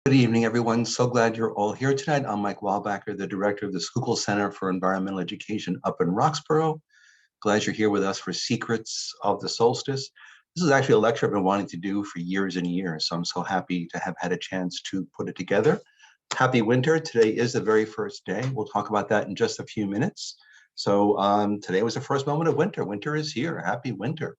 Good evening, everyone. So glad you're all here tonight. I'm Mike Weilbacher, the director of the Schuylkill Center for Environmental Education up in Roxborough. Glad you're here with us for Secrets of the Solstice. This is actually a lecture I've been wanting to do for years and years, so I'm so happy to have had a chance to put it together. Happy winter. Today is the very first day. We'll talk about that in just a few minutes. So today was the first moment of winter. Winter is here. Happy winter.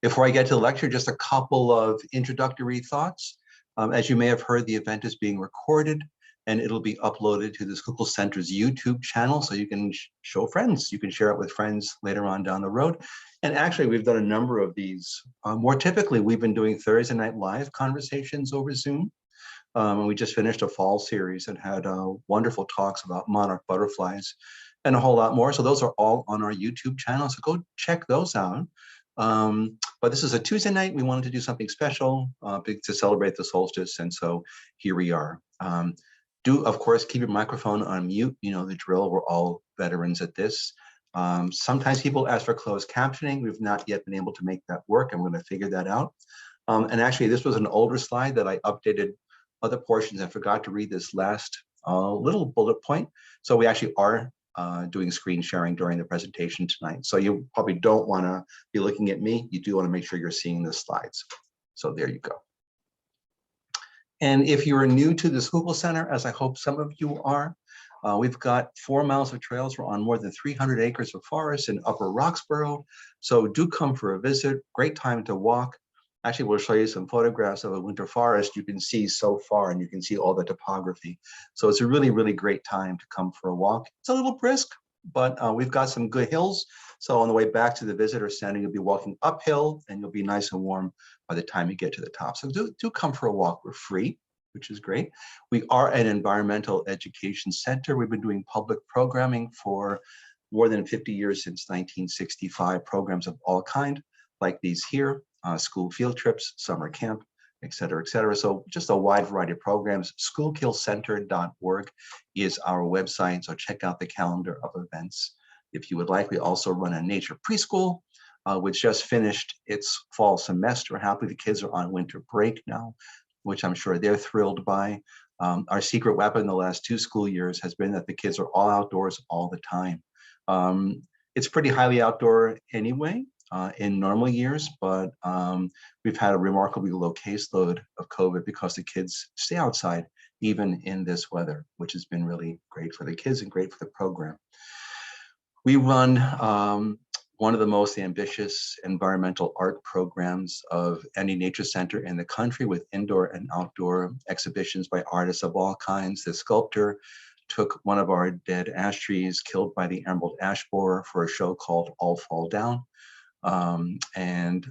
Before I get to the lecture, just a couple of introductory thoughts. As you may have heard, the event is being recorded and it'll be uploaded to the Schuylkill Center's YouTube channel, so you can show friends. You can share it with friends later on down the road. And actually, we've done a number of these. More typically, we've been doing Thursday Night Live conversations over Zoom. And we just finished a fall series and had wonderful talks about monarch butterflies and a whole lot more. So those are all on our YouTube channel, so go check those out. But this is a Tuesday night. We wanted to do something special to celebrate the solstice, and so here we are. Do, of course, keep your microphone on mute. You know the drill. We're all veterans at this. Sometimes people ask for closed captioning. We've not yet been able to make that work. I'm going to figure that out. And actually, this was an older slide that I updated other portions. I forgot to read this last little bullet point. So we actually are doing screen sharing during the presentation tonight. So you probably don't want to be looking at me. You do want to make sure you're seeing the slides. So there you go. And if you're new to the Schuylkill Center, as I hope some of you are, we've got 4 miles of trails. We're on more than 300 acres of forest in Upper Roxborough. So do come for a visit. Great time to walk. Actually, we'll show you some photographs of a winter forest you can see so far, and you can see all the topography. So it's a really, really great time to come for a walk. It's a little brisk, but we've got some good hills. So on the way back to the visitor center, you'll be walking uphill and you'll be nice and warm by the time you get to the top. So do come for a walk. We're free, which is great. We are an environmental education center. We've been doing public programming for more than 50 years, since 1965, programs of all kind, like these here. School field trips, summer camp, et cetera, et cetera. So just a wide variety of programs. Schuylkillcenter.org is our website, so check out the calendar of events if you would like. We also run a nature preschool, which just finished its fall semester. Happily, the kids are on winter break now, which I'm sure they're thrilled by. Our secret weapon the last 2 school years has been that the kids are all outdoors all the time. It's pretty highly outdoor anyway, in normal years, but we've had a remarkably low caseload of COVID because the kids stay outside even in this weather, which has been really great for the kids and great for the program. We run one of the most ambitious environmental art programs of any nature center in the country, with indoor and outdoor exhibitions by artists of all kinds. The sculptor took one of our dead ash trees killed by the emerald ash borer for a show called All Fall Down. And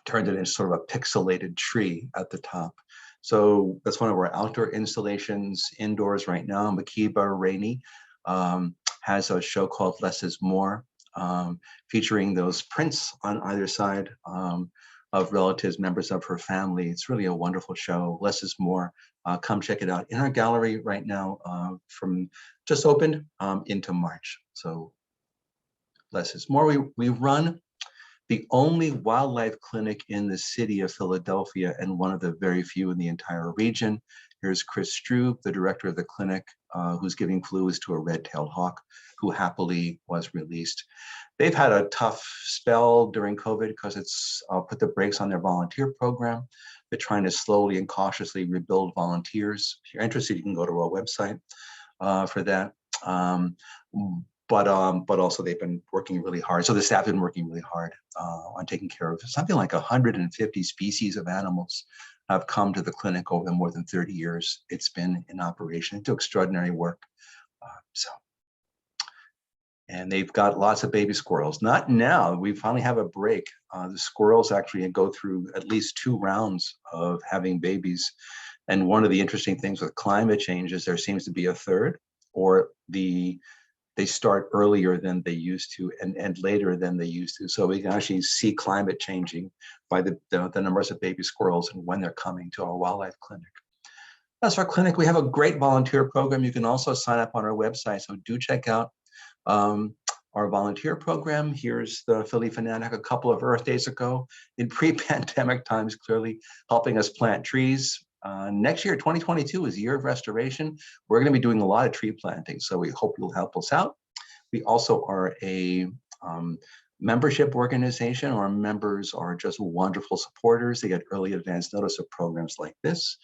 turned it into sort of a pixelated tree at the top. So that's one of our outdoor installations. Indoors right now, Makiba Rainey has a show called Less is More, featuring those prints on either side of relatives, members of her family. It's really a wonderful show. Less is More. Come check it out in our gallery right now, from just opened into March. So Less is More. We run the only wildlife clinic in the city of Philadelphia, and one of the very few in the entire region. Here's Chris Strube, the director of the clinic, who's giving fluids to a red-tailed hawk who happily was released. They've had a tough spell during COVID because it's put the brakes on their volunteer program. They're trying to slowly and cautiously rebuild volunteers. If you're interested, you can go to our website for that. But also they've been working really hard. So the staff have been working really hard on taking care of something like 150 species of animals have come to the clinic over the more than 30 years it's been in operation. It's extraordinary work. And they've got lots of baby squirrels. Not now, we finally have a break. The squirrels actually go through at least 2 rounds of having babies. And one of the interesting things with climate change is there seems to be a third, or they start earlier than they used to and end later than they used to. So we can actually see climate changing by the numbers of baby squirrels and when they're coming to our wildlife clinic. That's our clinic. We have a great volunteer program. You can also sign up on our website, so do check out our volunteer program. Here's the Philly Fanatic a couple of Earth Days ago in pre-pandemic times, clearly helping us plant trees. Next year, 2022, is a year of restoration. We're going to be doing a lot of tree planting, so we hope you'll help us out. We also are a membership organization. Our members are just wonderful supporters. They get early advance notice of programs like this.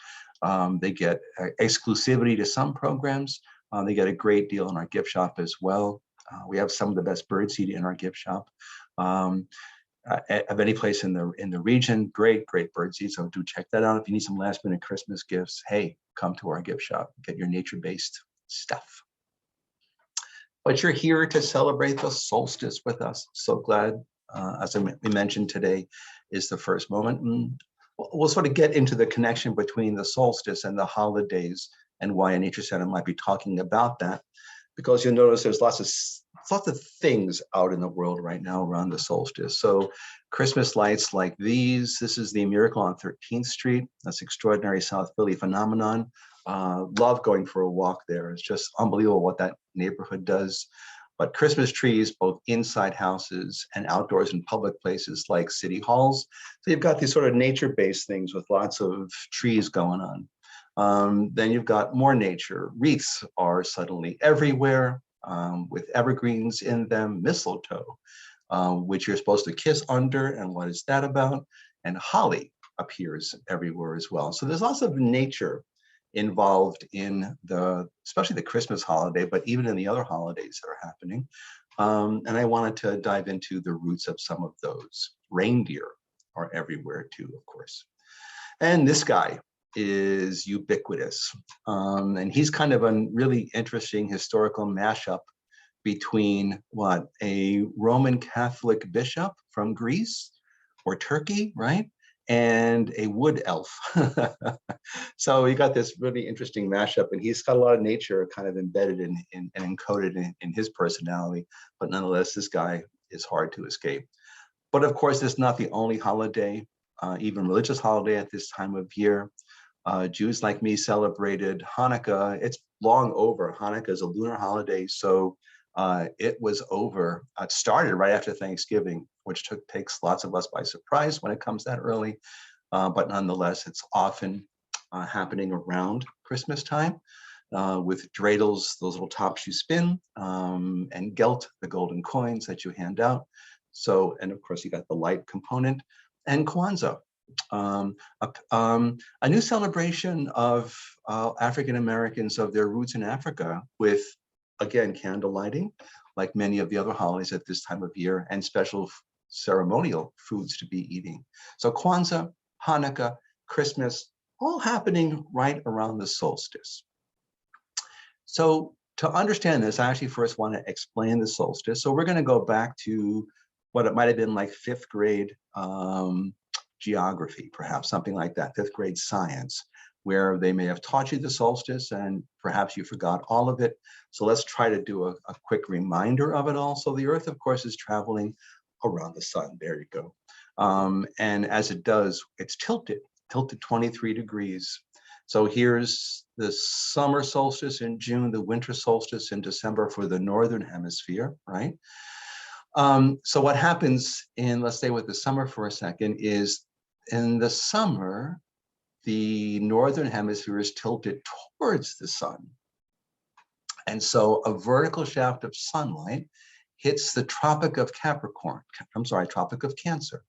They get exclusivity to some programs. They get a great deal in our gift shop as well. We have some of the best birdseed in our gift shop. Of any place in the region, great birdseed. So do check that out. If you need some last minute Christmas gifts, hey, come to our gift shop, get your nature-based stuff. But you're here to celebrate the solstice with us. So glad, as we mentioned, today is the first moment. And we'll sort of get into the connection between the solstice and the holidays and why a nature center might be talking about that. Because you'll notice there's lots of things out in the world right now around the solstice. So Christmas lights like these. This is the Miracle on 13th Street. That's extraordinary South Philly phenomenon. Love going for a walk there. It's just unbelievable what that neighborhood does. But Christmas trees, both inside houses and outdoors in public places like city halls. So you've got these sort of nature-based things with lots of trees going on. Then you've got more nature. Wreaths are suddenly everywhere with evergreens in them, mistletoe, which you're supposed to kiss under, and what is that about? And holly appears everywhere as well. So there's lots of nature involved in especially the Christmas holiday, but even in the other holidays that are happening. And I wanted to dive into the roots of some of those. Reindeer are everywhere too, of course. And this guy is ubiquitous. And he's kind of a really interesting historical mashup between what, a Roman Catholic bishop from Greece or Turkey, right? And a wood elf. So you got this really interesting mashup, and he's got a lot of nature kind of embedded in and encoded in his personality. But nonetheless, this guy is hard to escape. But of course, it's not the only holiday, even religious holiday at this time of year. Jews like me celebrated Hanukkah. It's long over. Hanukkah is a lunar holiday, so it was over. It started right after Thanksgiving, which takes lots of us by surprise when it comes that early. But nonetheless, it's often happening around Christmas time with dreidels, those little tops you spin, and gelt, the golden coins that you hand out. So, and of course, you got the light component, and Kwanzaa. A new celebration of African Americans of their roots in Africa with, again, candle lighting, like many of the other holidays at this time of year, and special ceremonial foods to be eating. So Kwanzaa, Hanukkah, Christmas, all happening right around the solstice. So to understand this, I actually first want to explain the solstice. So we're going to go back to what it might have been like 5th grade geography, perhaps something like that, 5th grade science, where they may have taught you the solstice and perhaps you forgot all of it. So let's try to do a quick reminder of it all. So the Earth, of course, is traveling around the sun. There you go. And as it does, it's tilted 23 degrees. So here's the summer solstice in June, the winter solstice in December for the Northern Hemisphere, right? So what happens let's stay with the summer for a second, is in the summer, the Northern Hemisphere is tilted towards the sun. And so a vertical shaft of sunlight hits the Tropic of Tropic of Cancer.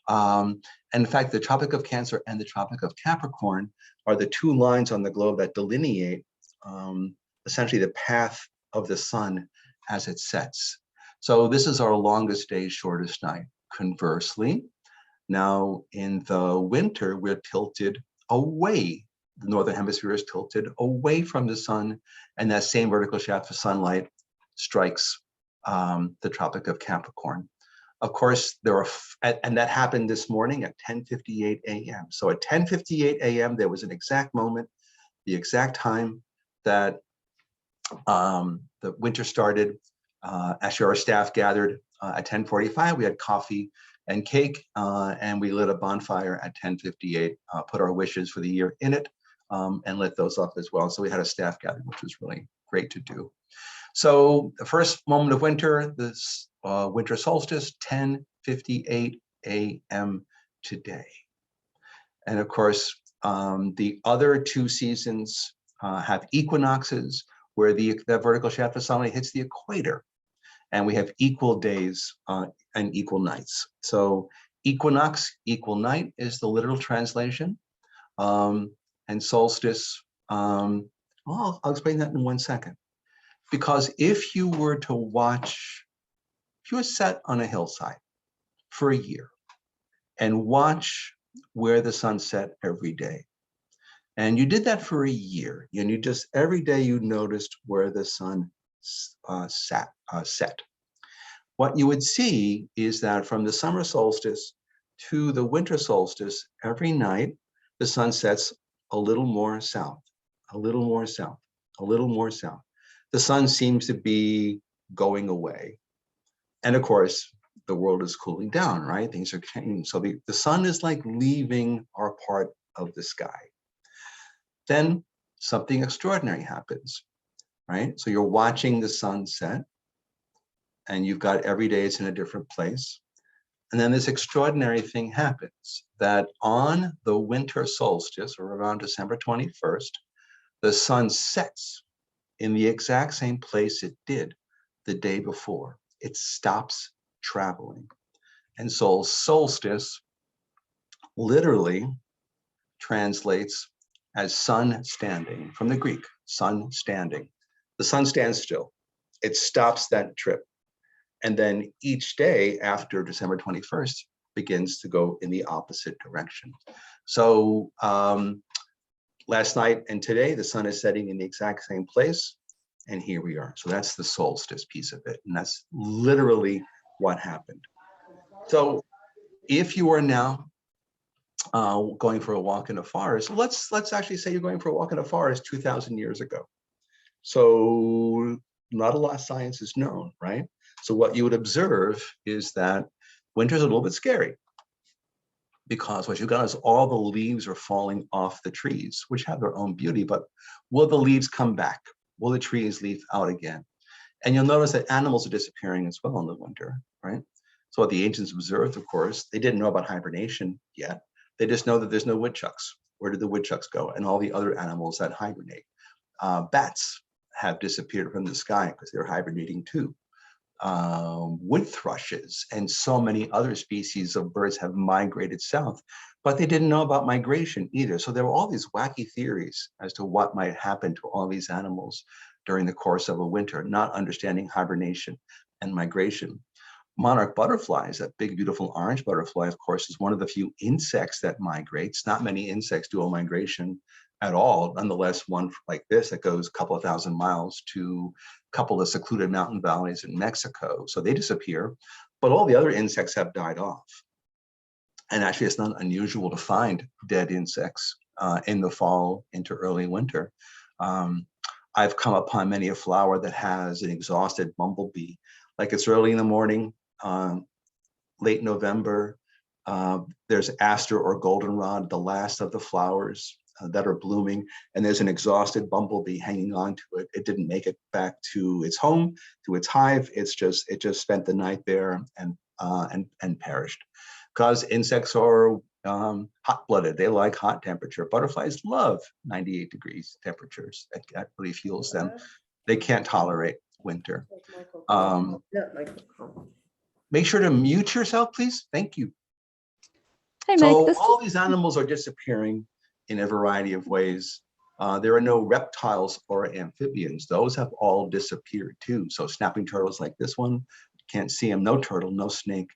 And in fact, the Tropic of Cancer and the Tropic of Capricorn are the two lines on the globe that delineate essentially the path of the sun as it sets. So this is our longest day, shortest night. Conversely, now in the winter, we're tilted away. The Northern Hemisphere is tilted away from the sun, and that same vertical shaft of sunlight strikes the Tropic of Capricorn. Of course, and that happened this morning at 10:58 a.m. So at 10:58 a.m., there was an exact moment, the exact time that the winter started. Actually, our staff gathered at 10:45. We had coffee and cake, and we lit a bonfire at 10:58, put our wishes for the year in it, and lit those up as well. So we had a staff gathering, which was really great to do. So the first moment of winter, this winter solstice, 10:58 a.m. today. And of course, the other two seasons have equinoxes where the vertical shaft of sunlight hits the equator, and we have equal days and equal nights. So equinox, equal night is the literal translation, and solstice, well, I'll explain that in 1 second. Because if you were to watch, if you were sat on a hillside for a year and watch where the sun set every day, and you did that for a year, and you just every day you noticed where the sun set. What you would see is that from the summer solstice to the winter solstice, every night the sun sets a little more south, a little more south, a little more south. The sun seems to be going away. And of course, the world is cooling down, right? Things are changing. So the sun is like leaving our part of the sky. Then something extraordinary happens, right? So you're watching the sun set, and you've got every day it's in a different place. And then this extraordinary thing happens that on the winter solstice, or around December 21st, the sun sets in the exact same place it did the day before. It stops traveling. And so solstice literally translates as sun standing, from the Greek, sun standing. The sun stands still. It stops that trip. And then each day after December 21st begins to go in the opposite direction. So last night and today, the sun is setting in the exact same place. And here we are. So that's the solstice piece of it. And that's literally what happened. So if you are now going for a walk in a forest, let's actually say you're going for a walk in a forest 2,000 years ago. So not a lot of science is known, right? So what you would observe is that winter's a little bit scary, because what you've got is all the leaves are falling off the trees, which have their own beauty, but will the leaves come back? Will the trees leaf out again? And you'll notice that animals are disappearing as well in the winter, right? So what the ancients observed, of course, they didn't know about hibernation yet. They just know that there's no woodchucks. Where did the woodchucks go? And all the other animals that hibernate. Bats have disappeared from the sky because they're hibernating too. Wood thrushes and so many other species of birds have migrated south, but they didn't know about migration either. So there were all these wacky theories as to what might happen to all these animals during the course of a winter, not understanding hibernation and migration. Monarch butterflies, that big, beautiful orange butterfly, of course, is one of the few insects that migrates. Not many insects do a migration at all. Nonetheless, one like this that goes a couple of thousand miles to a couple of secluded mountain valleys in Mexico. So they disappear, but all the other insects have died off. And actually, it's not unusual to find dead insects in the fall into early winter. I've come upon many a flower that has an exhausted bumblebee. Like it's early in the morning, late November, there's aster or goldenrod, the last of the flowers that are blooming, and there's an exhausted bumblebee hanging on to it. It didn't make it back to its home, to its hive. It just spent the night there and perished. Because insects are hot-blooded. They like hot temperature. Butterflies love 98 degrees temperatures. That really fuels them. They can't tolerate winter. Make sure to mute yourself, please. Thank you. Hey, so Mike, all these animals are disappearing in a variety of ways. There are no reptiles or amphibians. Those have all disappeared too. So snapping turtles like this one, can't see them. No turtle, no snake,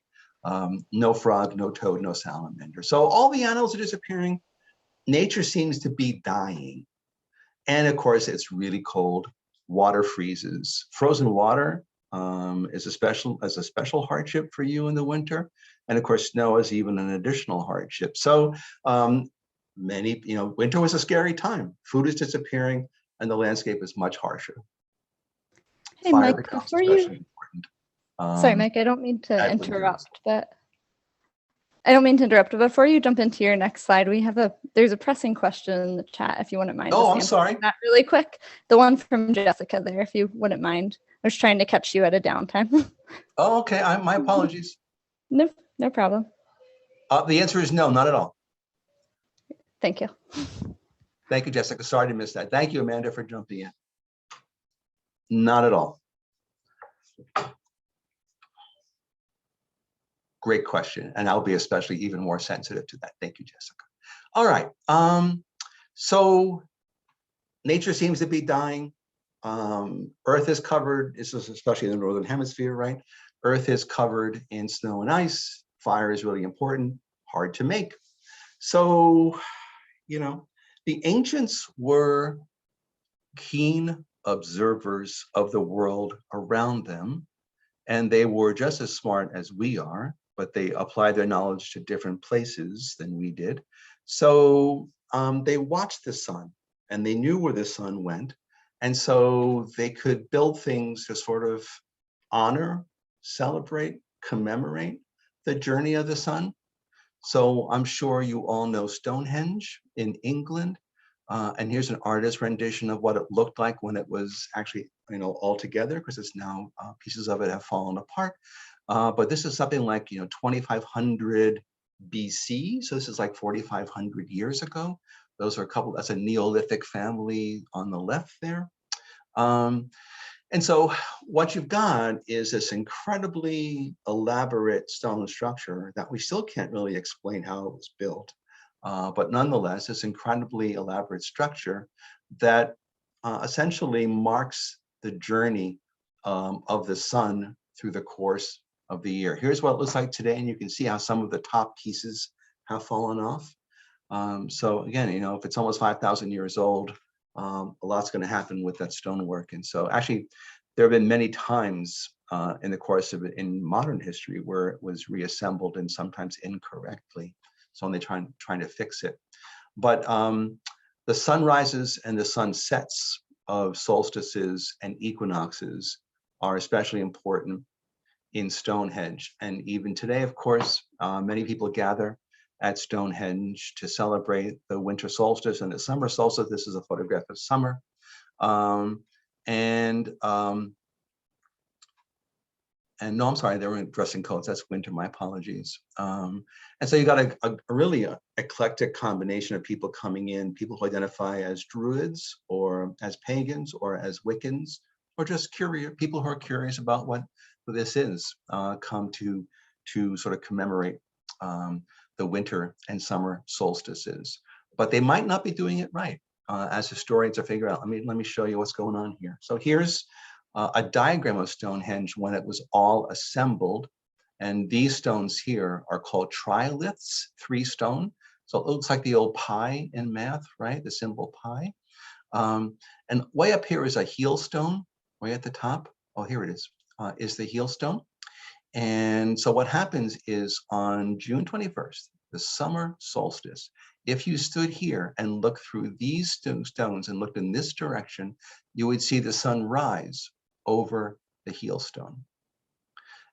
no frog, no toad, no salamander. So all the animals are disappearing. Nature seems to be dying. And of course, it's really cold. Water freezes. Frozen water is a special hardship for you in the winter. And of course, snow is even an additional hardship. So winter was a scary time. Food is disappearing and the landscape is much harsher. Hey, Fire Mike, becomes especially important. Sorry, Mike, I don't mean to interrupt, but I don't mean to interrupt, but before you jump into your next slide, there's a pressing question in the chat, if you wouldn't mind. Oh, just I'm sorry. answering that really quick. The one from Jessica there, if you wouldn't mind. I was trying to catch you at a downtime. Oh, okay. My apologies. No, no problem. The answer is no, not at all. Thank you. Thank you, Jessica. Sorry to miss that. Thank you, Amanda, for jumping in. Not at all. Great question. And I'll be especially even more sensitive to that. Thank you, Jessica. All right. So nature seems to be dying. Earth is covered, this is especially in the Northern Hemisphere, right? Earth is covered in snow and ice. Fire is really important, hard to make. So, you know, the ancients were keen observers of the world around them, and they were just as smart as we are, but they applied their knowledge to different places than we did. So they watched the sun, and they knew where the sun went, and so they could build things to sort of honor, celebrate, commemorate the journey of the sun. So I'm sure you all know Stonehenge in England. And here's an artist rendition of what it looked like when it was actually, all together, because it's now pieces of it have fallen apart. But this is something like, 2500 BC. So this is like 4,500 years ago. Those are that's a Neolithic family on the left there. And so what you've got is this incredibly elaborate stone structure that we still can't really explain how it was built. But nonetheless, this incredibly elaborate structure that essentially marks the journey of the sun through the course of the year. Here's what it looks like today, and you can see how some of the top pieces have fallen off. So again, if it's almost 5,000 years old, a lot's going to happen with that stonework. And so actually, there have been many times in the course of it in modern history where it was reassembled and sometimes incorrectly. So they're trying to fix it. But the sunrises and the sunsets of solstices and equinoxes are especially important in Stonehenge. And even today, of course, many people gather at Stonehenge to celebrate the winter solstice and the summer solstice. This is a photograph of summer. And no, I'm sorry, they were in dressing coats. That's winter, my apologies. And so you got a really eclectic combination of people coming in, people who identify as Druids or as pagans or as Wiccans, or just curious, people who are curious about what this is, come to sort of commemorate the winter and summer solstices. But they might not be doing it right, as historians are figuring out. Let me show you what's going on here. So here's a diagram of Stonehenge when it was all assembled. And these stones here are called triliths, 3 stone. So it looks like the old pi in math, right? The symbol pi. And way up here is a heel stone, way at the top. Oh, here it is the heel stone. And so what happens is on June 21st, the summer solstice, if you stood here and looked through these stones and looked in this direction, you would see the sun rise over the heel stone.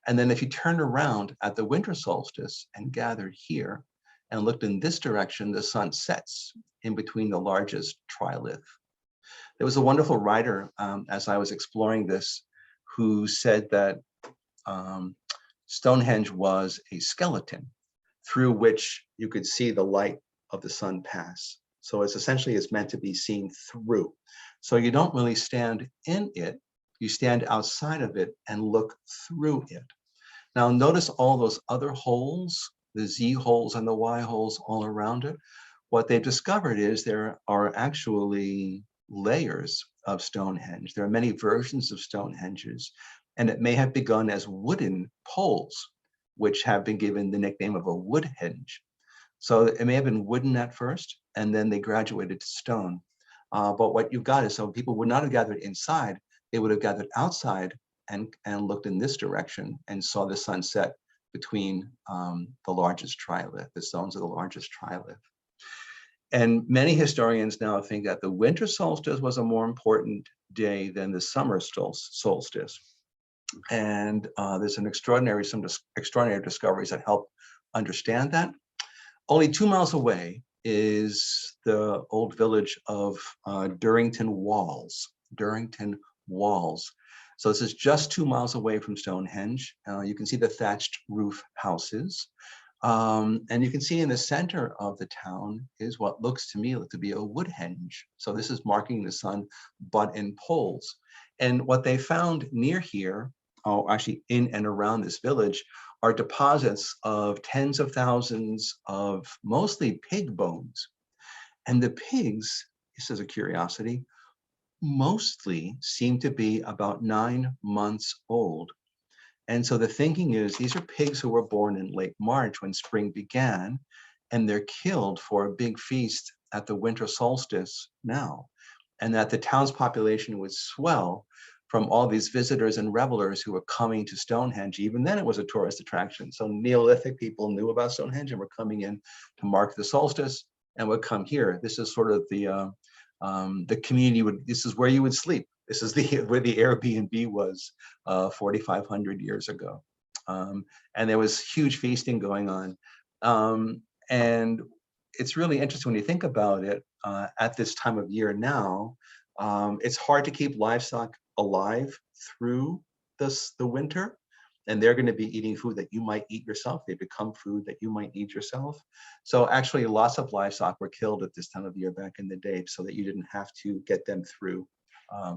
And then if you turned around at the winter solstice and gathered here and looked in this direction, the sun sets in between the largest trilith. There was a wonderful writer, as I was exploring this, who said that Stonehenge was a skeleton through which you could see the light of the sun pass. So it's meant to be seen through. So you don't really stand in it, you stand outside of it and look through it. Now notice all those other holes, the Z holes and the Y holes all around it. What they've discovered is there are actually layers of Stonehenge. There are many versions of Stonehenges, and it may have begun as wooden poles, which have been given the nickname of a woodhenge. So it may have been wooden at first, and then they graduated to stone. But what you've got is, so people would not have gathered inside, they would have gathered outside and looked in this direction and saw the sunset between the largest trilith, the stones of the largest trilith. And many historians now think that the winter solstice was a more important day than the summer solstice. And there's some extraordinary discoveries that help understand that. Only 2 miles away is the old village of Durrington Walls. Durrington Walls. So this is just 2 miles away from Stonehenge. You can see the thatched roof houses. And you can see in the center of the town is what looks to me to be a wood henge. So this is marking the sun, but in poles. And what they found near here, actually in and around this village, are deposits of tens of thousands of mostly pig bones. And the pigs, this is a curiosity, mostly seem to be about 9 months old. And so the thinking is these are pigs who were born in late March when spring began, and they're killed for a big feast at the winter solstice now, and that the town's population would swell from all these visitors and revelers who were coming to Stonehenge. Even then it was a tourist attraction. So Neolithic people knew about Stonehenge and were coming in to mark the solstice and would come here. This is sort of the community this is where you would sleep. This is where the Airbnb was 4,500 years ago. And there was huge feasting going on. And it's really interesting when you think about it at this time of year now. It's hard to keep livestock alive through the winter. And they're going to be eating food that you might eat yourself. They become food that you might eat yourself. So actually lots of livestock were killed at this time of year back in the day so that you didn't have to get them through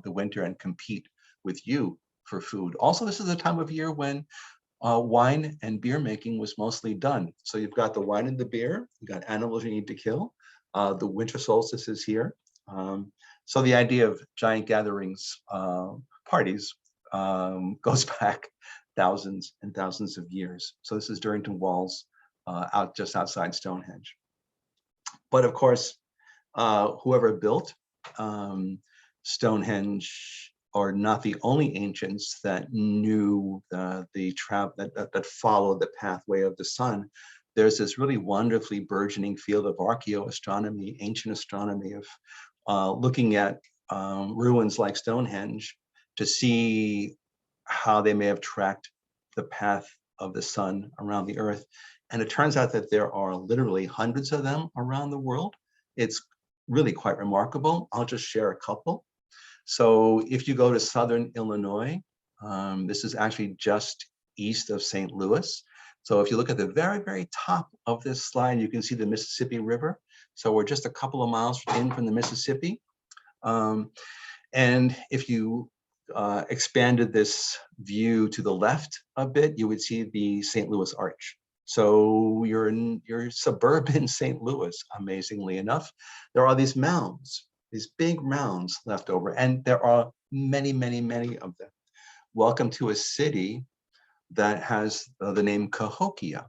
the winter and compete with you for food. Also, this is a time of year when wine and beer making was mostly done. So you've got the wine and the beer, you got animals you need to kill. The winter solstice is here. So the idea of giant gatherings, parties, goes back thousands and thousands of years. So this is Durrington Walls, just outside Stonehenge. But of course, whoever built Stonehenge are not the only ancients that knew that followed the pathway of the sun. There's this really wonderfully burgeoning field of archaeoastronomy, ancient astronomy, of looking at ruins like Stonehenge to see how they may have tracked the path of the sun around the earth. And it turns out that there are literally hundreds of them around the world. It's really quite remarkable. I'll just share a couple. So if you go to southern Illinois, this is actually just east of St. Louis. So if you look at the very, very top of this slide, you can see the Mississippi River. So we're just a couple of miles in from the Mississippi. And if you expanded this view to the left a bit, you would see the St. Louis Arch. So you're in suburban St. Louis, amazingly enough. There are these mounds, these big mounds left over, and there are many, many, many of them. Welcome to a city that has the name Cahokia.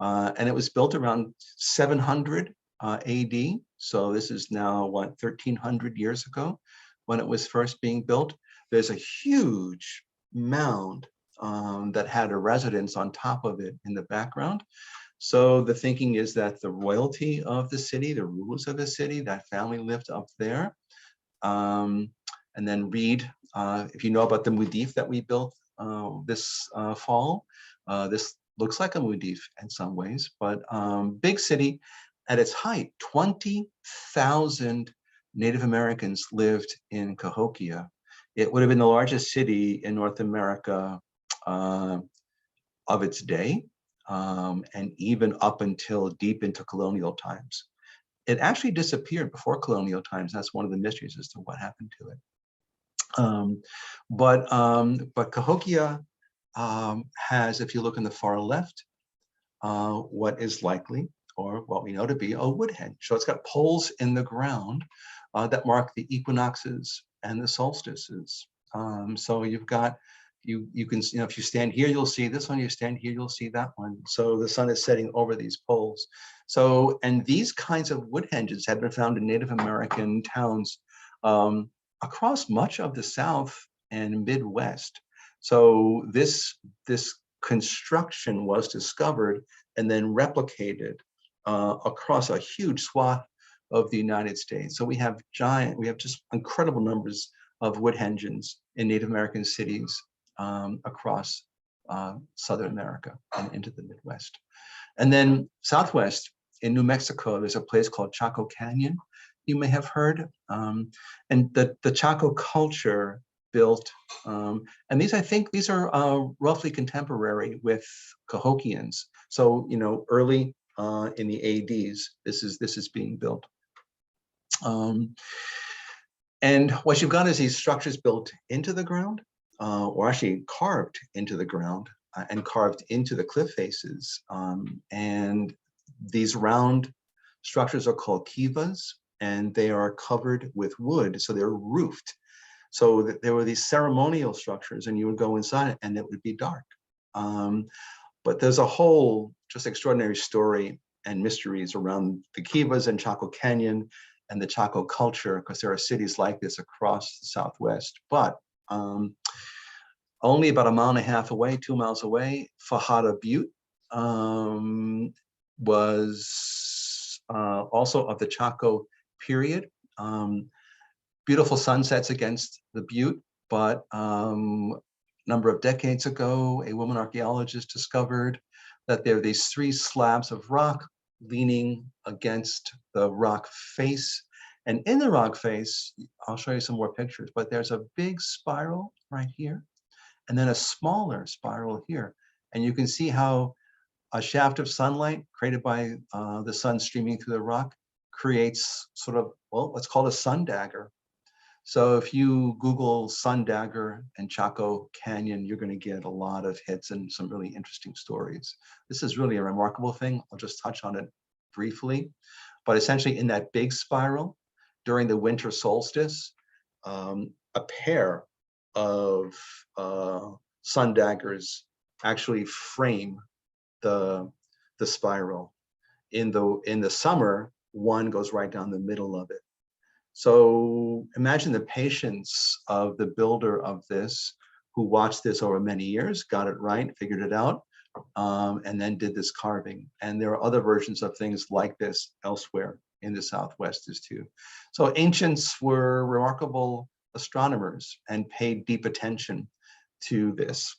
And it was built around 700 AD. So this is now, 1,300 years ago when it was first being built. There's a huge mound that had a residence on top of it in the background. So the thinking is that the royalty of the city, the rulers of the city, that family lived up there. And then read, if you know about the Mudif that we built this fall, this looks like a Mudif in some ways, but big city. At its height, 20,000 Native Americans lived in Cahokia. It would have been the largest city in North America of its day, and even up until deep into colonial times. It actually disappeared before colonial times. That's one of the mysteries as to what happened to it. But Cahokia has, if you look in the far left, what is likely, or what we know to be, a wood henge. So it's got poles in the ground that mark the equinoxes and the solstices. So you've got, you can, if you stand here, you'll see this one, you stand here, you'll see that one. So the sun is setting over these poles. So, and these kinds of wood henges have been found in Native American towns across much of the South and Midwest. So this construction was discovered and then replicated across a huge swath of the United States. So we have just incredible numbers of wood henges in Native American cities across Southern America and into the Midwest. And then southwest in New Mexico, there's a place called Chaco Canyon, you may have heard. And the Chaco culture built, and these, I think, these are roughly contemporary with Cahokians. So, early in the ADs, this is being built. And what you've got is these structures built into the ground, or actually carved into the ground and carved into the cliff faces. And these round structures are called kivas, and they are covered with wood, so they're roofed. So there were these ceremonial structures, and you would go inside and it would be dark. But there's a whole just extraordinary story and mysteries around the kivas and Chaco Canyon and the Chaco culture, because there are cities like this across the Southwest. But only about 1.5 miles away, 2 miles away, Fajada Butte was also of the Chaco period. Beautiful sunsets against the butte, but number of decades ago, a woman archaeologist discovered that there are these 3 slabs of rock leaning against the rock face. And in the rock face, I'll show you some more pictures, but there's a big spiral right here, and then a smaller spiral here. And you can see how a shaft of sunlight created by the sun streaming through the rock creates sort of, well, what's called a sun dagger. So if you Google sun dagger and Chaco Canyon, you're going to get a lot of hits and some really interesting stories. This is really a remarkable thing. I'll just touch on it briefly. But essentially in that big spiral, during the winter solstice, a pair of sun daggers actually frame the spiral. In the summer, one goes right down the middle of it. So imagine the patience of the builder of this, who watched this over many years, got it right, figured it out, and then did this carving. And there are other versions of things like this elsewhere in the Southwest as too. So ancients were remarkable astronomers and paid deep attention to this.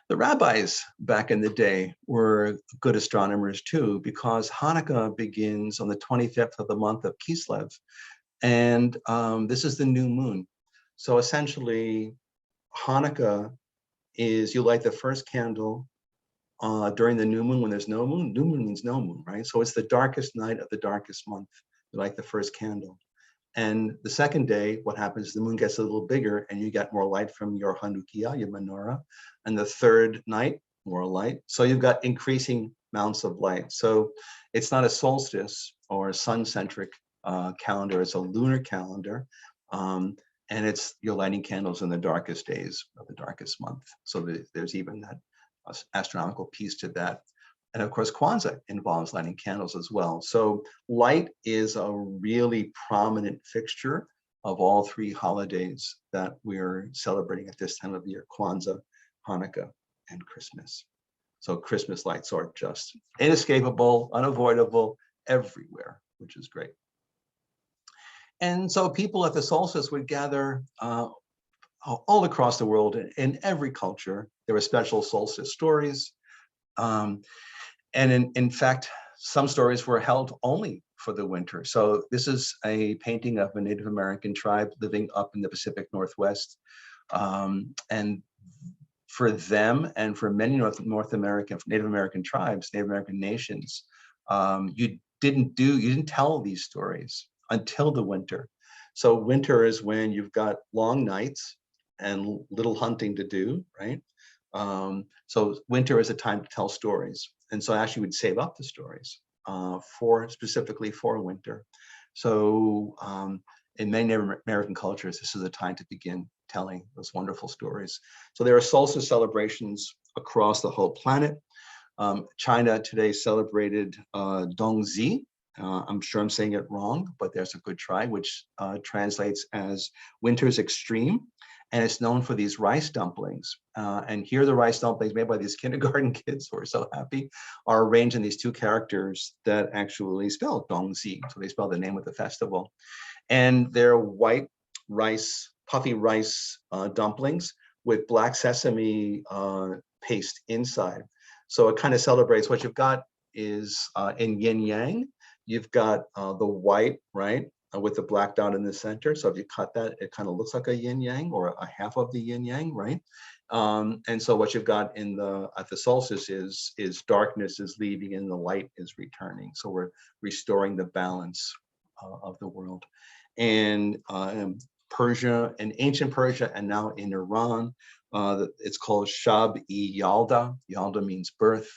The rabbis back in the day were good astronomers too, because Hanukkah begins on the 25th of the month of Kislev, and this is the new moon. So essentially, Hanukkah is, you light the first candle during the new moon when there's no moon. New moon means no moon, right? So it's the darkest night of the darkest month. You light the first candle. And the second day, what happens is the moon gets a little bigger and you get more light from your Hanukkah, your menorah. And the third night, more light. So you've got increasing amounts of light. So it's not a solstice or a sun-centric calendar, it's a lunar calendar. And you're lighting candles in the darkest days of the darkest month. So there's even that astronomical piece to that. And of course, Kwanzaa involves lighting candles as well. So light is a really prominent fixture of all 3 holidays that we're celebrating at this time of year: Kwanzaa, Hanukkah, and Christmas. So Christmas lights are just inescapable, unavoidable, everywhere, which is great. And so people at the solstice would gather all across the world. In every culture, there were special solstice stories. And in fact, some stories were held only for the winter. So this is a painting of a Native American tribe living up in the Pacific Northwest. And for them and for many Native American tribes, Native American nations, you didn't tell these stories until the winter. So winter is when you've got long nights and little hunting to do, right? So winter is a time to tell stories. And so I actually would save up the stories specifically for winter. So in many Native American cultures, this is a time to begin telling those wonderful stories. So there are solstice celebrations across the whole planet. China today celebrated Dongzi. I'm sure I'm saying it wrong, but there's a good try, which translates as winter's extreme. And it's known for these rice dumplings. And here the rice dumplings made by these kindergarten kids who are so happy are arranged in these 2 characters that actually spell Dongzi. So they spell the name of the festival. And they're white rice, puffy rice dumplings with black sesame paste inside. So it kind of celebrates what you've got is in yin yang, you've got the white, right, with the black dot in the center. So if you cut that, it kind of looks like a yin yang or a half of the yin yang, right? And so what you've got in at the solstice is darkness is leaving and the light is returning. So we're restoring the balance of the world. And Persia, in ancient Persia, and now in Iran, it's called Shab-e-Yalda. Yalda means birth.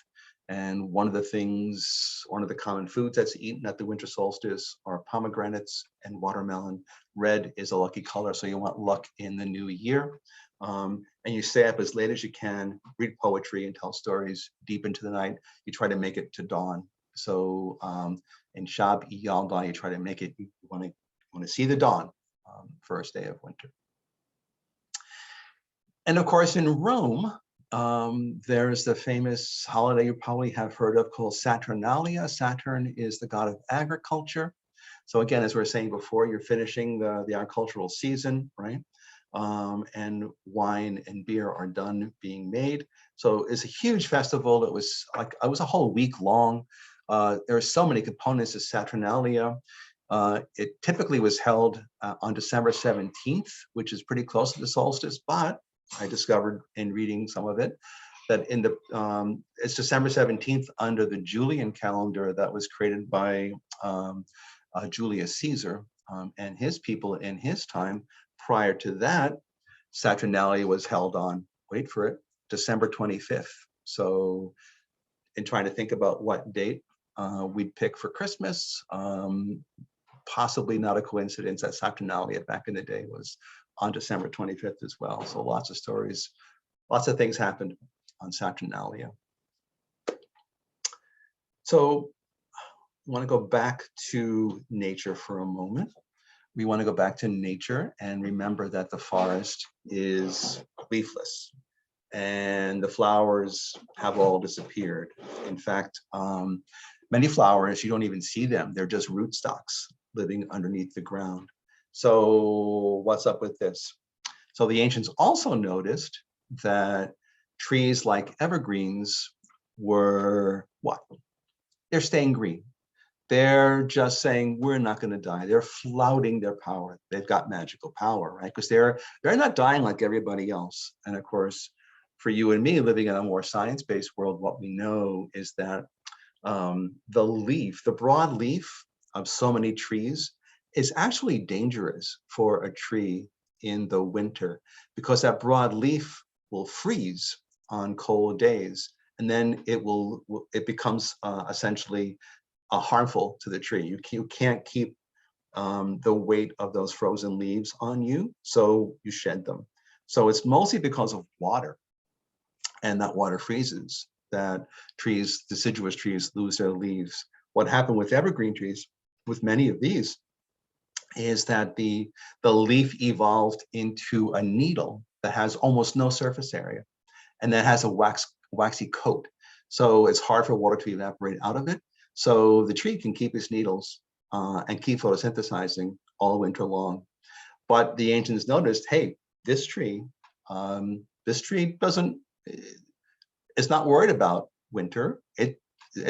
And one of the common foods that's eaten at the winter solstice are pomegranates and watermelon. Red is a lucky color, so you want luck in the new year. And you stay up as late as you can, read poetry and tell stories deep into the night. You try to make it to dawn. So in Shab-e-Yalda, you try to make it, you want to see the dawn, first day of winter. And of course, in Rome, there's the famous holiday you probably have heard of called Saturnalia. Saturn is the god of agriculture. So again, as we were saying before, you're finishing the agricultural season, right? And wine and beer are done being made. So it's a huge festival. It was a whole week long. There are so many components to Saturnalia. It typically was held on December 17th, which is pretty close to the solstice, but I discovered in reading some of it that it's December 17th under the Julian calendar that was created by Julius Caesar and his people in his time. Prior to that, Saturnalia was held on, wait for it, December 25th. So in trying to think about what date we'd pick for Christmas, possibly not a coincidence that Saturnalia back in the day was on December 25th as well. So lots of stories, lots of things happened on Saturnalia. So I want to go back to nature for a moment. We want to go back to nature and remember that the forest is leafless and the flowers have all disappeared. In fact, many flowers, you don't even see them. They're just rootstocks living underneath the ground. So what's up with this? So the ancients also noticed that trees like evergreens were what? They're staying green. They're just saying, we're not going to die. They're flouting their power. They've got magical power, right? Because they're not dying like everybody else. And of course, for you and me living in a more science-based world, what we know is that the broad leaf of so many trees is actually dangerous for a tree in the winter because that broad leaf will freeze on cold days. And then it becomes essentially harmful to the tree. You can't keep the weight of those frozen leaves on you, so you shed them. So it's mostly because of water, and that water freezes, that deciduous trees lose their leaves. What happened with evergreen trees, with many of these, is that the leaf evolved into a needle that has almost no surface area, and that has a waxy coat. So it's hard for water to evaporate out of it. So the tree can keep its needles and keep photosynthesizing all winter long. But the ancients noticed, hey, this tree it's not worried about winter. It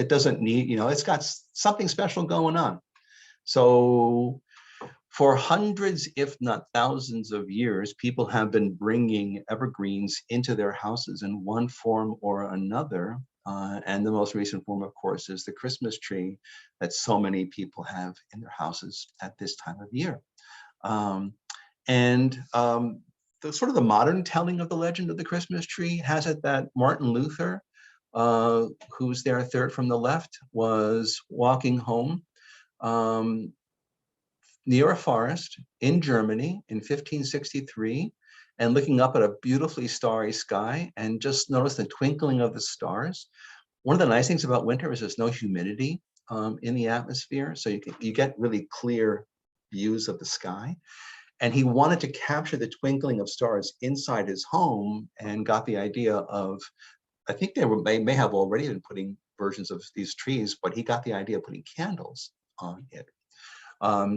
doesn't need, it's got something special going on. So for hundreds, if not thousands of years, people have been bringing evergreens into their houses in one form or another. And the most recent form, of course, is the Christmas tree that so many people have in their houses at this time of year. The sort of the modern telling of the legend of the Christmas tree has it that Martin Luther, who's there third from the left, was walking home near a forest in Germany in 1563 and looking up at a beautifully starry sky and just noticed the twinkling of the stars. One of the nice things about winter is there's no humidity in the atmosphere, so you get really clear views of the sky. And he wanted to capture the twinkling of stars inside his home and got the idea of, I think they may have already been putting versions of these trees, but he got the idea of putting candles on it.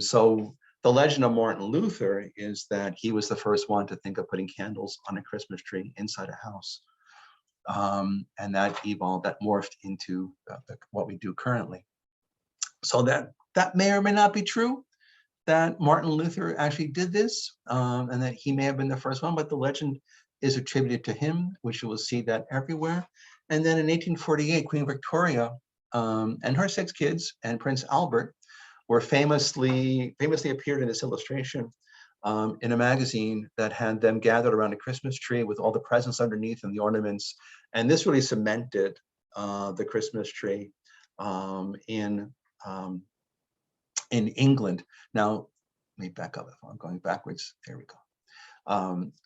So the legend of Martin Luther is that he was the first one to think of putting candles on a Christmas tree inside a house. And that evolved, that morphed into what we do currently. So that may or may not be true, that Martin Luther actually did this, and that he may have been the first one, but the legend is attributed to him, which you will see that everywhere. And then in 1848, Queen Victoria and her 6 kids and Prince Albert were famously appeared in this illustration in a magazine that had them gathered around a Christmas tree with all the presents underneath and the ornaments. And this really cemented the Christmas tree in England. Now, let me back up if I'm going backwards. There we go.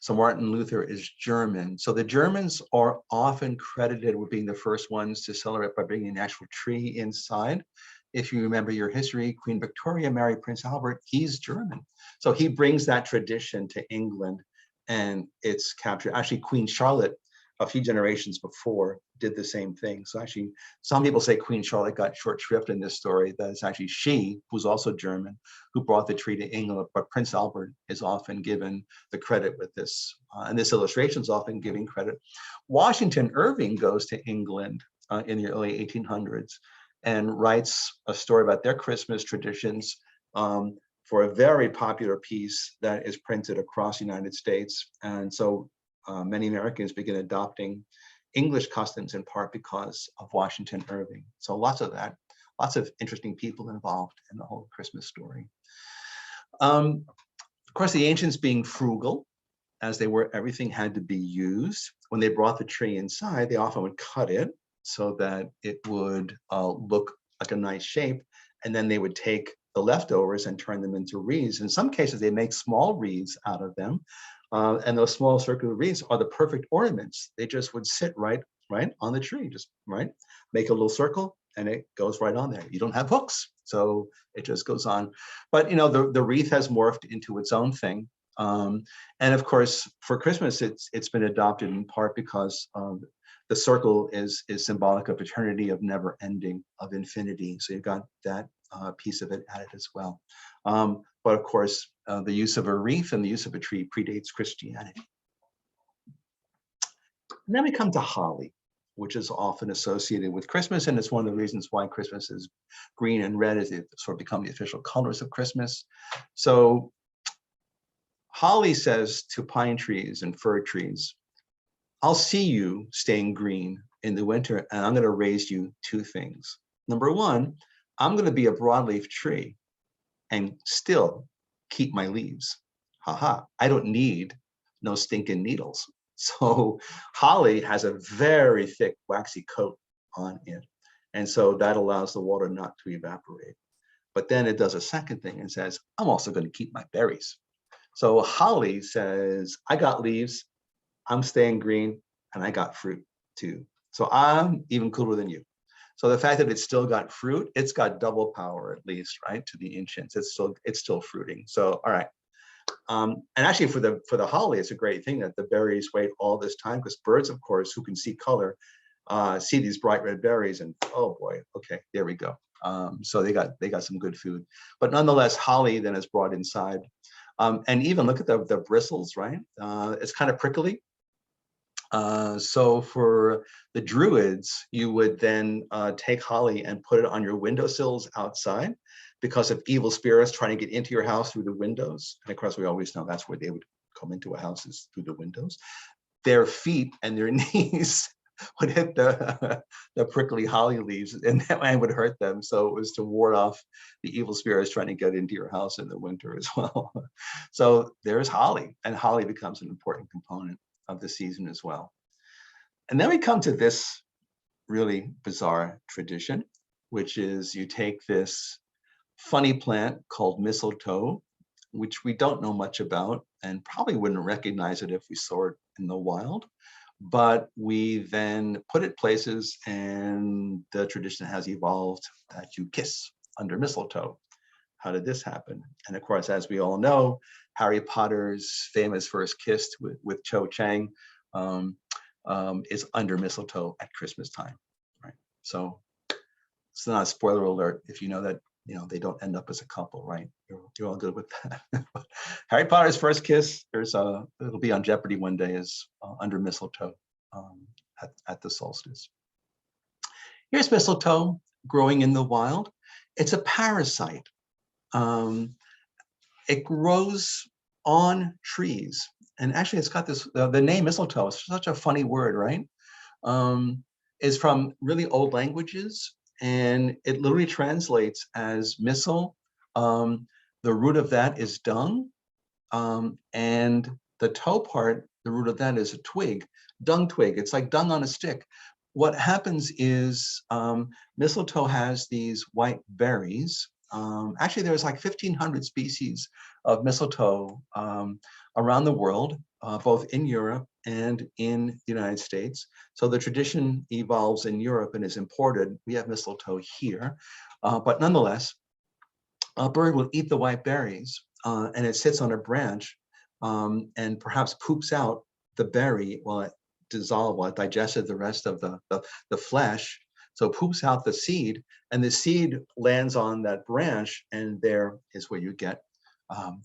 So Martin Luther is German. So the Germans are often credited with being the first ones to celebrate by bringing an actual tree inside. If you remember your history, Queen Victoria married Prince Albert. He's German. So he brings that tradition to England, and it's captured. Actually, Queen Charlotte, a few generations before, did the same thing. So actually, some people say Queen Charlotte got short shrift in this story. That it's actually she, who's also German, who brought the tree to England. But Prince Albert is often given the credit with this. And this illustration is often giving credit. Washington Irving goes to England in the early 1800s and writes a story about their Christmas traditions for a very popular piece that is printed across the United States. And so many Americans begin adopting English customs in part because of Washington Irving. So lots of that, lots of interesting people involved in the whole Christmas story. Of course, the ancients being frugal, as they were, everything had to be used. When they brought the tree inside, they often would cut it so that it would look like a nice shape. And then they would take the leftovers and turn them into wreaths. In some cases, they make small wreaths out of them. And those small circular wreaths are the perfect ornaments. They just would sit right on the tree, just make a little circle and it goes right on there. You don't have hooks, so it just goes on. But the wreath has morphed into its own thing. And of course, for Christmas, it's been adopted in part because the circle is symbolic of eternity, of never ending, of infinity. So you've got that piece of it added as well. But of course, the use of a wreath and the use of a tree predates Christianity. And then we come to holly, which is often associated with Christmas. And it's one of the reasons why Christmas is green and red, as they sort of become the official colors of Christmas. So holly says to pine trees and fir trees, I'll see you staying green in the winter, and I'm going to raise you 2 things. Number 1, I'm going to be a broadleaf tree and still keep my leaves. Haha, I don't need no stinking needles. So holly has a very thick waxy coat on it. And so that allows the water not to evaporate. But then it does a second thing and says, I'm also going to keep my berries. So holly says, I got leaves, I'm staying green, and I got fruit too. So I'm even cooler than you. So the fact that it's still got fruit, it's got double power at least, right? To the ancients, it's still fruiting. So all right. And actually for the holly, it's a great thing that the berries wait all this time, because birds, of course, who can see color, see these bright red berries and oh boy, okay, there we go. So they got some good food. But nonetheless, holly then is brought inside. And even look at the bristles, right? It's kind of prickly. So for the Druids, you would then take holly and put it on your windowsills outside because of evil spirits trying to get into your house through the windows. And of course, we always know that's where they would come into a house, is through the windows. Their feet and their knees would hit the prickly holly leaves, and that would hurt them. So it was to ward off the evil spirits trying to get into your house in the winter as well. So there's holly, and holly becomes an important component of the season as well. And then we come to this really bizarre tradition, which is you take this funny plant called mistletoe, which we don't know much about and probably wouldn't recognize it if we saw it in the wild. But we then put it places, and the tradition has evolved that you kiss under mistletoe. How did this happen? And of course, as we all know, Harry Potter's famous first kiss with Cho Chang is under mistletoe at Christmas time, right? So it's not a spoiler alert if you know that they don't end up as a couple, right? You're all good with that. Harry Potter's first kiss, it'll be on Jeopardy one day, is under mistletoe. at the solstice. Here's mistletoe growing in the wild. It's a parasite. It grows on trees. And actually, it's got this, the name mistletoe is such a funny word, right? Is from really old languages, and it literally translates as missile. The root of that is dung, and the toe part, the root of that is a twig, dung twig. It's like dung on a stick. What happens is mistletoe has these white berries. Actually, there's like 1,500 species of mistletoe around the world, both in Europe and in the United States. So the tradition evolves in Europe and is imported. We have mistletoe here, but nonetheless, a bird will eat the white berries and it sits on a branch and perhaps poops out the berry while it dissolved, while it digested the rest of the flesh. So poops out the seed, and the seed lands on that branch, and there is where you get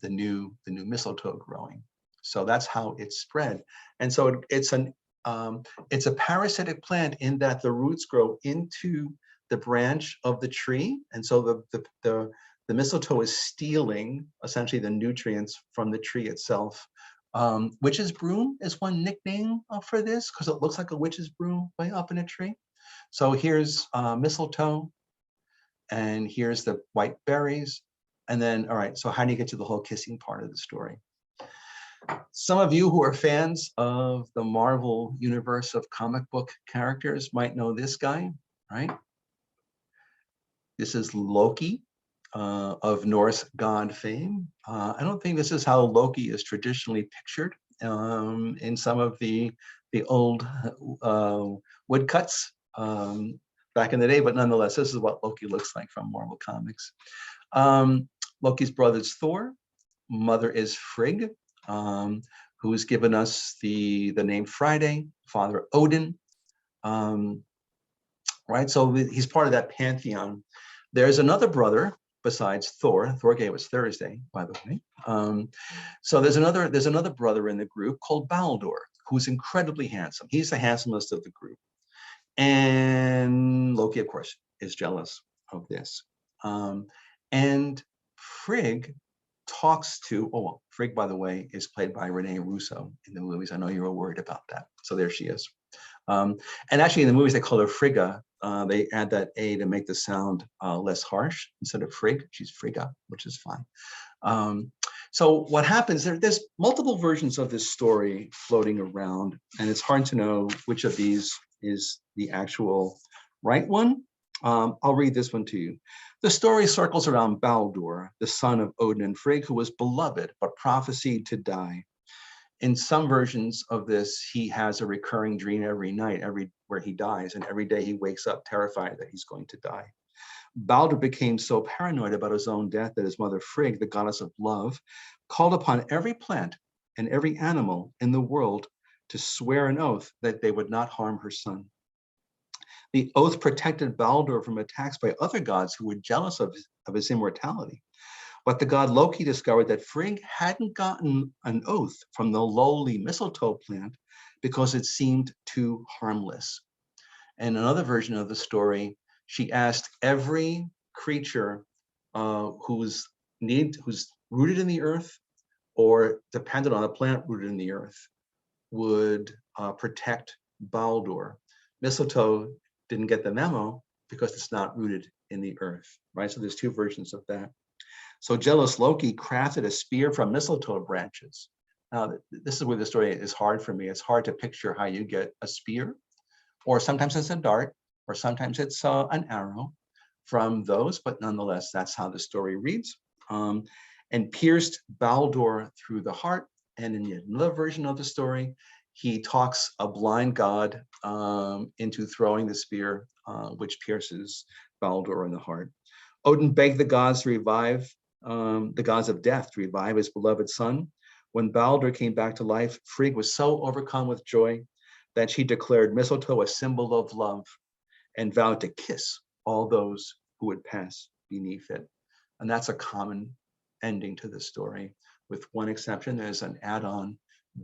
the new mistletoe growing. So that's how it's spread. And so it's a parasitic plant in that the roots grow into the branch of the tree, and so the mistletoe is stealing essentially the nutrients from the tree itself. Witch's broom is one nickname for this because it looks like a witch's broom way up in a tree. So here's mistletoe, and here's the white berries. And then, all right, so how do you get to the whole kissing part of the story? Some of you who are fans of the Marvel universe of comic book characters might know this guy, right? This is Loki of Norse god fame. I don't think this is how Loki is traditionally pictured in some of the old woodcuts back in the day, but nonetheless, this is what Loki looks like from Marvel Comics. Loki's brother is Thor, mother is Frigg, who's given us the name Friday, father Odin, right? So he's part of that pantheon. There's another brother besides Thor. Thor gave us Thursday, by the way. So there's another brother in the group called Baldur, who's incredibly handsome. He's the handsomest of the group. And Loki, of course, is jealous of this. And Frigg talks to, oh, well, Frigg, by the way, is played by Renee Russo in the movies. I know you were worried about that. So there she is. And actually in the movies, they call her Frigga. They add that A to make the sound less harsh. Instead of Frigg, she's Frigga, which is fine. So what happens, there's multiple versions of this story floating around, and it's hard to know which of these is the actual right one. I'll read this one to you. The story circles around Baldur, the son of Odin and Frigg, who was beloved but prophesied to die. In some versions of this, he has a recurring dream every night, where he dies, and every day he wakes up terrified that he's going to die. Baldur became so paranoid about his own death that his mother Frigg, the goddess of love, called upon every plant and every animal in the world to swear an oath that they would not harm her son. The oath protected Baldur from attacks by other gods who were jealous of his immortality. But the god Loki discovered that Frigg hadn't gotten an oath from the lowly mistletoe plant because it seemed too harmless. And another version of the story, she asked every creature who's rooted in the earth or dependent on a plant rooted in the earth would protect Baldur. Mistletoe didn't get the memo because it's not rooted in the earth, right? So there's two versions of that. So jealous Loki crafted a spear from mistletoe branches. Now, this is where the story is hard for me. It's hard to picture how you get a spear, or sometimes it's a dart, or sometimes it's an arrow from those, but nonetheless, that's how the story reads. And pierced Baldur through the heart. And in yet another version of the story, he talks a blind god into throwing the spear, which pierces Baldur in the heart. Odin begged the gods to revive, the gods of death to revive his beloved son. When Baldur came back to life, Frigg was so overcome with joy that she declared mistletoe a symbol of love and vowed to kiss all those who would pass beneath it. And that's a common ending to the story, with one exception. There's an add-on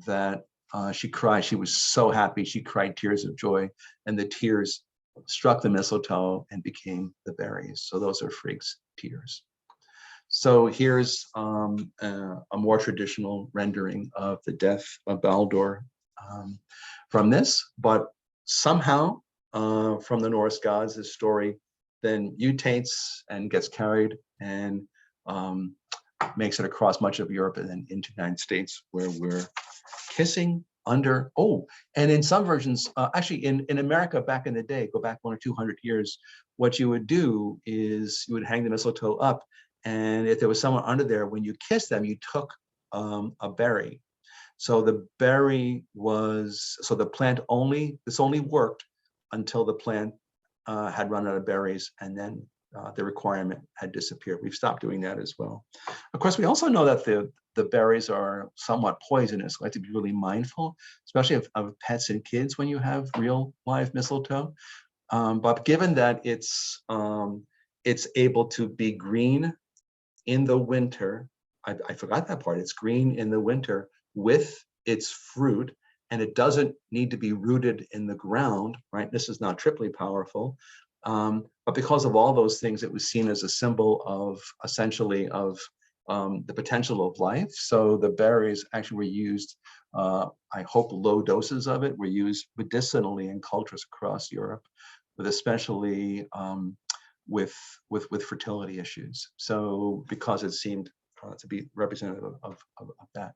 that She cried. She was so happy. She cried tears of joy, and the tears struck the mistletoe and became the berries. So those are Frigg's tears. So here's a more traditional rendering of the death of Baldur from this, but somehow from the Norse gods, this story then mutates and gets carried and makes it across much of Europe and then into the United States, where we're kissing under, and in some versions, actually in America back in the day, go back 100 or 200 years, what you would do is you would hang the mistletoe up, and if there was someone under there, when you kissed them, you took a berry. So the berry was, so the plant this only worked until the plant had run out of berries, and then the requirement had disappeared. We've stopped doing that as well. Of course, we also know that the berries are somewhat poisonous. We have to be really mindful, especially of pets and kids when you have real live mistletoe. But given that it's able to be green in the winter, I forgot that part. It's green in the winter with its fruit, and it doesn't need to be rooted in the ground, right? This is not triply powerful. But because of all those things, it was seen as a symbol of essentially of the potential of life. So the berries actually were used, I hope low doses of it, were used medicinally in cultures across Europe, with especially with fertility issues. So because it seemed to be representative of that.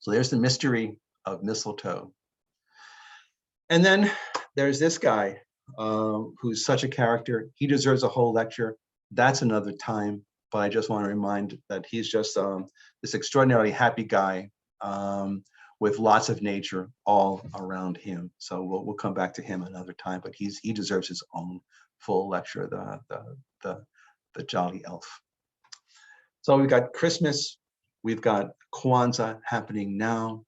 So there's the mystery of mistletoe. And then there's this guy who's such a character. He deserves a whole lecture. That's another time, but I just want to remind that he's just this extraordinarily happy guy with lots of nature all around him. So we'll come back to him another time, but he deserves his own full lecture, the jolly elf. So we've got Christmas, we've got Kwanzaa happening now,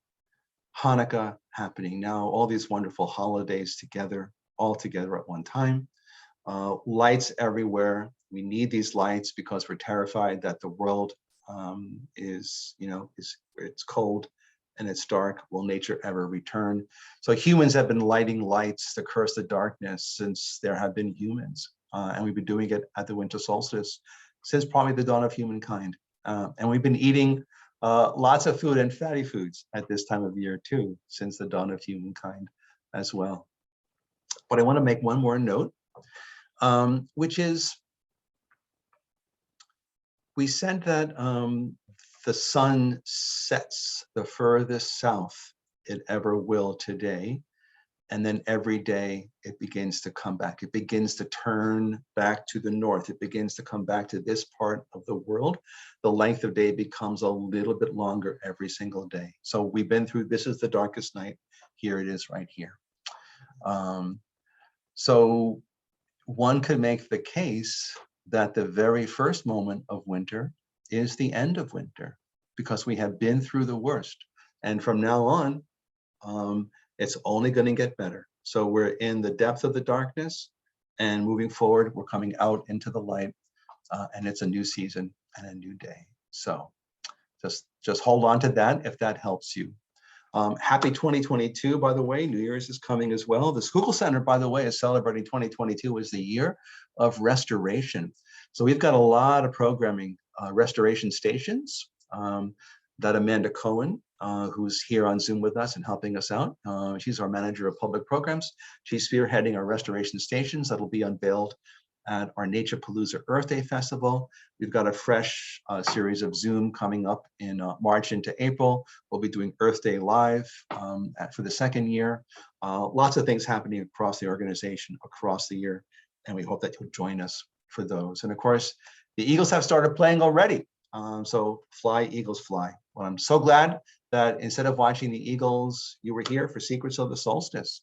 Hanukkah happening now, all these wonderful holidays together, all together at one time. Lights everywhere. We need these lights because we're terrified that the world it's cold and it's dark. Will nature ever return? So humans have been lighting lights to curse the darkness since there have been humans. And we've been doing it at the winter solstice since probably the dawn of humankind. And we've been eating lots of food and fatty foods at this time of year too, since the dawn of humankind as well. But I want to make one more note, which is we said that the sun sets the furthest south it ever will today. And then every day it begins to come back. It begins to turn back to the north. It begins to come back to this part of the world. The length of day becomes a little bit longer every single day. So we've been through, this is the darkest night. Here it is right here. So one could make the case that the very first moment of winter is the end of winter, because we have been through the worst. And from now on, it's only going to get better. So we're in the depth of the darkness, and moving forward, we're coming out into the light, and it's a new season and a new day. So just hold on to that if that helps you. Happy 2022, by the way. New Year's is coming as well. The Schuylkill Center, by the way, is celebrating 2022 as the year of restoration. So we've got a lot of programming, restoration stations that Amanda Cohen, who's here on Zoom with us and helping us out. She's our manager of public programs. She's spearheading our restoration stations that'll be unveiled at our Nature Palooza Earth Day Festival. We've got a fresh series of Zoom coming up in March into April. We'll be doing Earth Day Live for the second year. Lots of things happening across the organization across the year, and we hope that you'll join us for those. And of course, the Eagles have started playing already. So fly, Eagles, fly. Well, I'm so glad that instead of watching the Eagles, you were here for Secrets of the Solstice.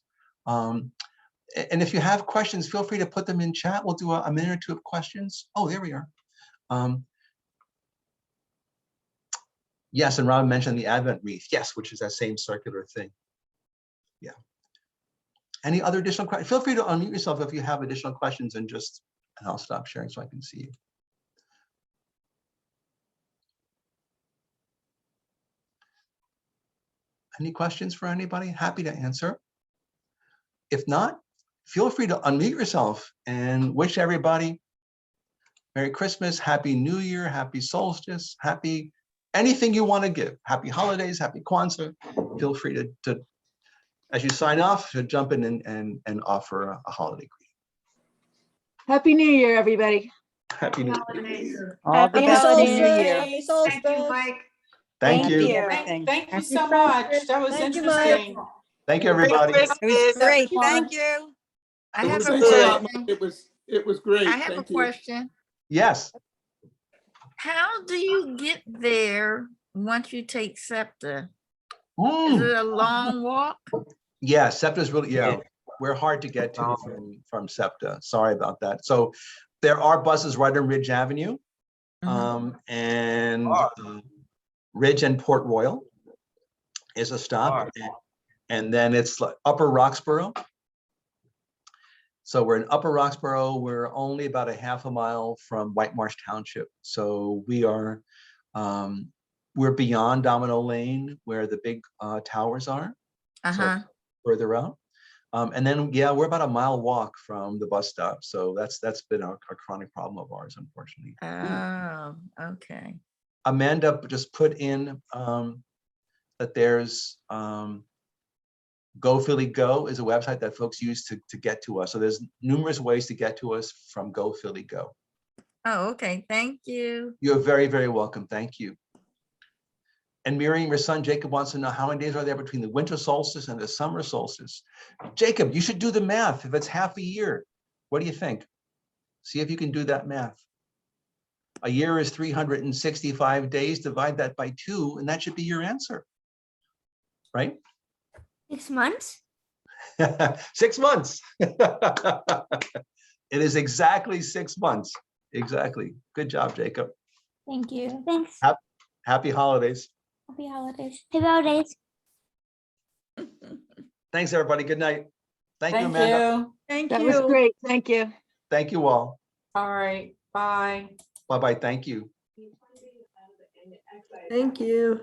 And if you have questions, feel free to put them in chat. We'll do a minute or two of questions. Oh, there we are. Yes, and Rob mentioned the Advent wreath. Yes, which is that same circular thing. Yeah. Any other additional questions? Feel free to unmute yourself if you have additional questions, and I'll stop sharing so I can see you. Any questions for anybody? Happy to answer. If not, feel free to unmute yourself and wish everybody Merry Christmas, Happy New Year, Happy Solstice, happy anything you want to give. Happy holidays, Happy Kwanzaa. Feel free to as you sign off, to jump in and offer a holiday greeting. Happy New Year, everybody. Happy New Year. Holidays. All the Happy best for the solstice. New Year. Happy Thank solstice. you, Mike. Thank you. Everything. Thank you Happy so much. That was Thank you, Mike. interesting. Thank you, everybody. It was great. Thank you. I have a Thanks a lot, question. Mike. It was great. I have a Thank you. question. Yes. How do you get there once you take SEPTA? Is it a long walk? Yeah, SEPTA's really, yeah, we're hard to get to from SEPTA. Sorry about that. So there are buses right on Ridge Avenue and Ridge and Port Royal is a stop. And then it's like Upper Roxborough. So we're in Upper Roxborough. We're only about a half a mile from White Marsh Township. So we are, we're beyond Domino Lane where the big towers are. So further out. And then, yeah, we're about a mile walk from the bus stop. So that's been a chronic problem of ours, unfortunately. Oh, okay. Amanda just put in that there's Go Philly Go is a website that folks use to get to us. So there's numerous ways to get to us from Go Philly Go. Oh, okay. Thank you. You're very, very welcome. Thank you. And Miriam, your son Jacob wants to know how many days are there between the winter solstice and the summer solstice. Jacob, you should do the math. If it's half a year, what do you think? See if you can do that math. A year is 365 days. Divide that by 2, and that should be your answer. Right? 6 months. 6 months. It is exactly 6 months. Exactly. Good job, Jacob. Thank you. Thanks. Happy holidays. Happy holidays. Happy holidays. Thanks, everybody. Good night. Thank you, Thank Amanda. you. Thank That you. was great. Thank you. Thank you all. All right. Bye. Bye-bye. Thank you. Thank you.